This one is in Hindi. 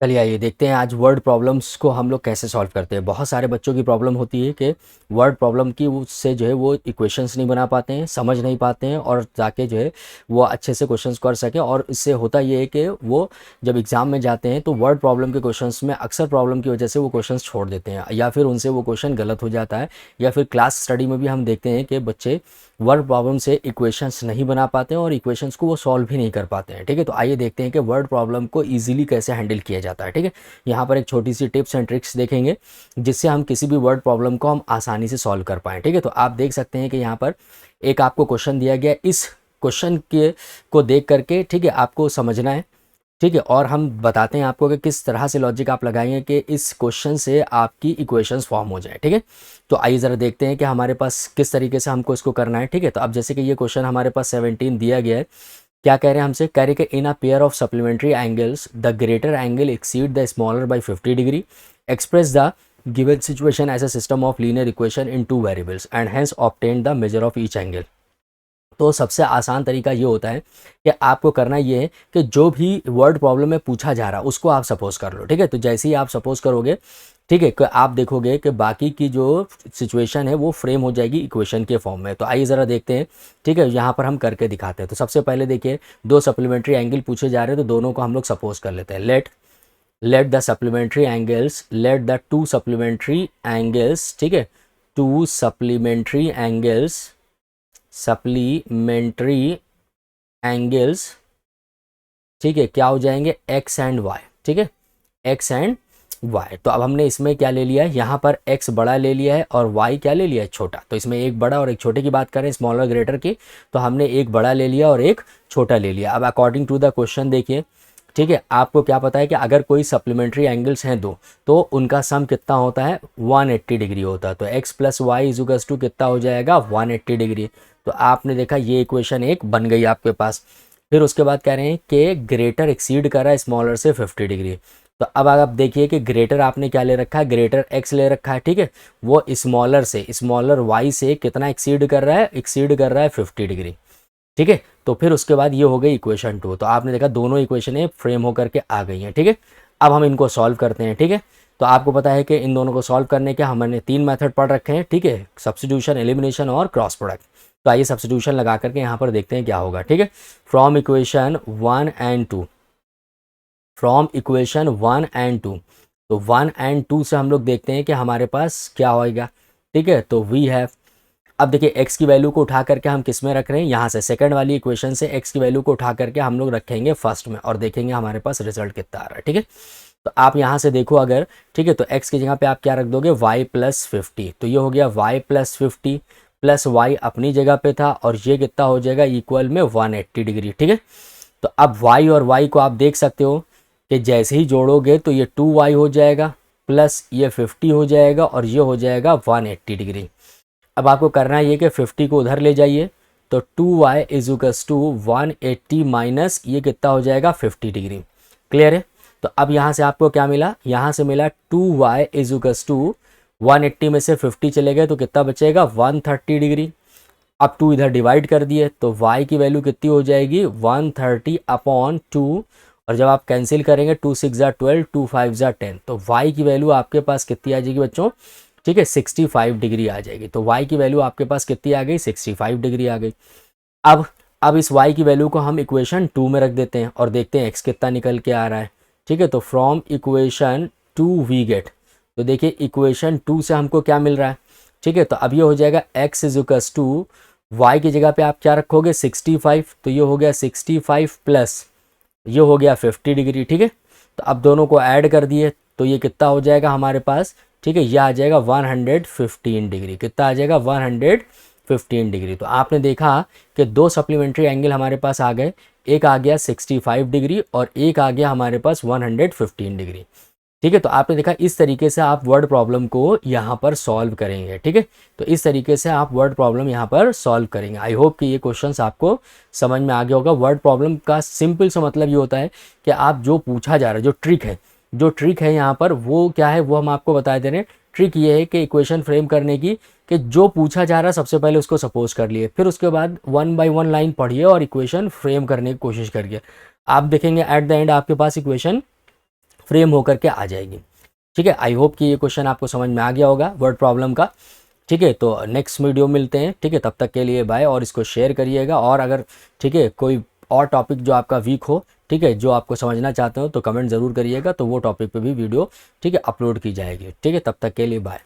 चलिए आइए देखते हैं आज वर्ड प्रॉब्लम्स को हम लोग कैसे सॉल्व करते हैं। बहुत सारे बच्चों की प्रॉब्लम होती है कि वर्ड प्रॉब्लम की उससे जो है वो इक्वेशंस नहीं बना पाते हैं, समझ नहीं पाते हैं और जाके जो है वो अच्छे से क्वेश्चंस कर सकें। और इससे होता ये है कि वो जब एग्ज़ाम में जाते हैं तो वर्ड प्रॉब्लम के क्वेश्चंस में अक्सर प्रॉब्लम की वजह से वो क्वेश्चंस छोड़ देते हैं या फिर उनसे वो क्वेश्चन गलत हो जाता है। या फिर क्लास स्टडी में भी हम देखते हैं कि बच्चे वर्ड प्रॉब्लम से इक्वेशंस नहीं बना पाते हैं और इक्वेशंस को वो सॉल्व भी नहीं कर पाते हैं। ठीक है, तो आइए देखते हैं कि वर्ड प्रॉब्लम को ईजिली कैसे हैंडल किया जाता है। ठीक है, यहाँ पर एक छोटी सी टिप्स एंड ट्रिक्स देखेंगे जिससे हम किसी भी वर्ड प्रॉब्लम को हम आसानी से सॉल्व कर पाएँ। ठीक है, तो आप देख सकते हैं कि यहाँ पर एक आपको क्वेश्चन दिया गया, इस क्वेश्चन के को देख करके ठीक है आपको समझना है। ठीक है, और हम बताते हैं आपको कि किस तरह से लॉजिक आप लगाएंगे कि इस क्वेश्चन से आपकी इक्वेशंस फॉर्म हो जाए। ठीक है, तो आइए ज़रा देखते हैं कि हमारे पास किस तरीके से हमको इसको करना है। ठीक है, तो अब जैसे कि ये क्वेश्चन हमारे पास 17 दिया गया है, क्या कह रहे हैं हमसे, कह रहे हैं कि in a pair of supplementary angles the greater angle exceed the smaller by 50 degree, express the given situation as a system of linear equation in two variables and hence obtain the measure of each angle. तो सबसे आसान तरीका ये होता है कि आपको करना ये है कि जो भी वर्ड प्रॉब्लम में पूछा जा रहा है उसको आप सपोज कर लो। ठीक है, तो जैसे ही आप सपोज करोगे, ठीक है, कि आप देखोगे कि बाकी की जो सिचुएशन है वो फ्रेम हो जाएगी इक्वेशन के फॉर्म में। तो आइए ज़रा देखते हैं। ठीक है, यहाँ पर हम करके दिखाते हैं। तो सबसे पहले देखिए, दो सप्लीमेंट्री एंगल पूछे जा रहे हैं तो दोनों को हम लोग सपोज कर लेते हैं। Let the supplementary angles, let the two supplementary angles, ठीक है, टू सप्लीमेंट्री एंगल्स, ठीक है, क्या हो जाएंगे, एक्स एंड वाई। ठीक है, एक्स एंड वाई। तो अब हमने इसमें क्या ले लिया है, यहाँ पर एक्स बड़ा ले लिया है और वाई क्या ले लिया है, छोटा। तो इसमें एक बड़ा और एक छोटे की बात करें, स्मॉलर ग्रेटर की, तो हमने एक बड़ा ले लिया और एक छोटा ले लिया। अब अकॉर्डिंग टू द क्वेश्चन देखिए, ठीक है, आपको क्या पता है कि अगर कोई सप्लीमेंट्री एंगल्स हैं दो तो उनका सम कितना होता है, 180 डिग्री होता है। तो x plus y equals to कितना हो जाएगा, 180 डिग्री। तो आपने देखा ये इक्वेशन एक बन गई आपके पास। फिर उसके बाद कह रहे हैं कि ग्रेटर एक्सीड कर रहा है स्मॉलर से 50 डिग्री। तो अब आप देखिए कि ग्रेटर आपने क्या ले रखा है, ग्रेटर x ले रखा है। ठीक है, वो स्मॉलर से, स्मॉलर y से कितना एक्सीड कर रहा है, एक्सीड कर रहा है 50 डिग्री। ठीक है, तो फिर उसके बाद ये हो गई इक्वेशन 2। तो आपने देखा दोनों इक्वेशनें फ्रेम होकर के आ गई हैं। ठीक है, अब हम इनको सॉल्व करते हैं। ठीक है, तो आपको पता है कि इन दोनों को सॉल्व करने के हमने 3 मेथड पढ़ रखे हैं। ठीक है, सब्स्टिट्यूशन, एलिमिनेशन और क्रॉस प्रोडक्ट। तो आइए सब्स्टिट्यूशन लगा करके यहाँ पर देखते हैं क्या होगा। ठीक है, from equation 1 and 2, from equation 1 and 2, तो 1 एंड 2 से हम लोग देखते हैं कि हमारे पास क्या होएगा। ठीक है, तो वी हैव, अब देखिए x की वैल्यू को उठा करके हम किस में रख रहे हैं, यहाँ से सेकंड वाली इक्वेशन से x की वैल्यू को उठा करके हम लोग रखेंगे फर्स्ट में और देखेंगे हमारे पास रिजल्ट कितना आ रहा है। ठीक है, तो आप यहाँ से देखो अगर, ठीक है, तो x की जगह पे आप क्या रख दोगे, y प्लस 50। तो ये हो गया y प्लस 50 प्लस y अपनी जगह पे था और ये कितना हो जाएगा, इक्वल में 180 डिग्री। ठीक है, तो अब y और y को आप देख सकते हो कि जैसे ही जोड़ोगे तो ये 2y हो जाएगा प्लस ये 50 हो जाएगा और ये हो जाएगा 180 डिग्री। अब आपको करना है ये कि 50 को उधर ले जाइए, तो 2y इजुकल्स टू 180 माइनस ये कितना हो जाएगा, 50 डिग्री। क्लियर है, तो अब यहाँ से आपको क्या मिला, यहाँ से मिला 2y इजुकल्स टू 180 में से 50 चले गए तो कितना बचेगा, 130 डिग्री। अब 2 इधर डिवाइड कर दिए तो y की वैल्यू कितनी हो जाएगी, 130 अपॉन 2, और जब आप कैंसिल करेंगे 2 6 ज़ा 12, 2 5 ज़ा 10, तो y की वैल्यू आपके पास कितनी आ जाएगी बच्चों, ठीक है, 65 डिग्री आ जाएगी। तो y की वैल्यू आपके पास कितनी आ गई, 65 डिग्री आ गई। अब इस y की वैल्यू को हम इक्वेशन 2 में रख देते हैं और देखते हैं x कितना निकल के आ रहा है। ठीक है, तो फ्रॉम इक्वेशन 2 वी गेट, तो देखिए इक्वेशन 2 से हमको क्या मिल रहा है। ठीक है, तो अब ये हो जाएगा x इजुकल्स टू, y की जगह पे आप क्या रखोगे, 65, तो ये हो गया 65 प्लस ये हो गया 50 डिग्री। ठीक है, तो अब दोनों को ऐड कर दिए तो ये कितना हो जाएगा हमारे पास, ठीक है, यह आ जाएगा 115 डिग्री। कितना आ जाएगा, 115 डिग्री। तो आपने देखा कि दो सप्लीमेंट्री एंगल हमारे पास आ गए, एक आ गया 65 डिग्री और एक आ गया हमारे पास 115 डिग्री। ठीक है, तो आपने देखा इस तरीके से आप वर्ड प्रॉब्लम को यहाँ पर सॉल्व करेंगे। ठीक है, तो इस तरीके से आप वर्ड प्रॉब्लम यहाँ पर सॉल्व करेंगे। आई होप कि ये क्वेश्चंस आपको समझ में आ गया होगा। वर्ड प्रॉब्लम का सिंपल सा मतलब ये होता है कि आप जो पूछा जा रहा है, जो ट्रिक है यहाँ पर वो क्या है वो हम आपको बता दे रहे हैं। ट्रिक ये है कि इक्वेशन फ्रेम करने की, कि जो पूछा जा रहा है सबसे पहले उसको सपोज कर लिए, फिर उसके बाद 1 बाय 1 लाइन पढ़िए और इक्वेशन फ्रेम करने की कोशिश करिए। आप देखेंगे एट द एंड आपके पास इक्वेशन फ्रेम होकर के आ जाएगी। ठीक है, आई होप कि ये क्वेश्चन आपको समझ में आ गया होगा वर्ड प्रॉब्लम का। ठीक है, तो नेक्स्ट वीडियो मिलते हैं। ठीक है, तब तक के लिए बाय, और इसको शेयर करिएगा। और अगर ठीक है कोई और टॉपिक जो आपका वीक हो, ठीक है, जो आपको समझना चाहते हो, तो कमेंट ज़रूर करिएगा, तो वो टॉपिक पे भी वीडियो ठीक है अपलोड की जाएगी। ठीक है, तब तक के लिए बाय।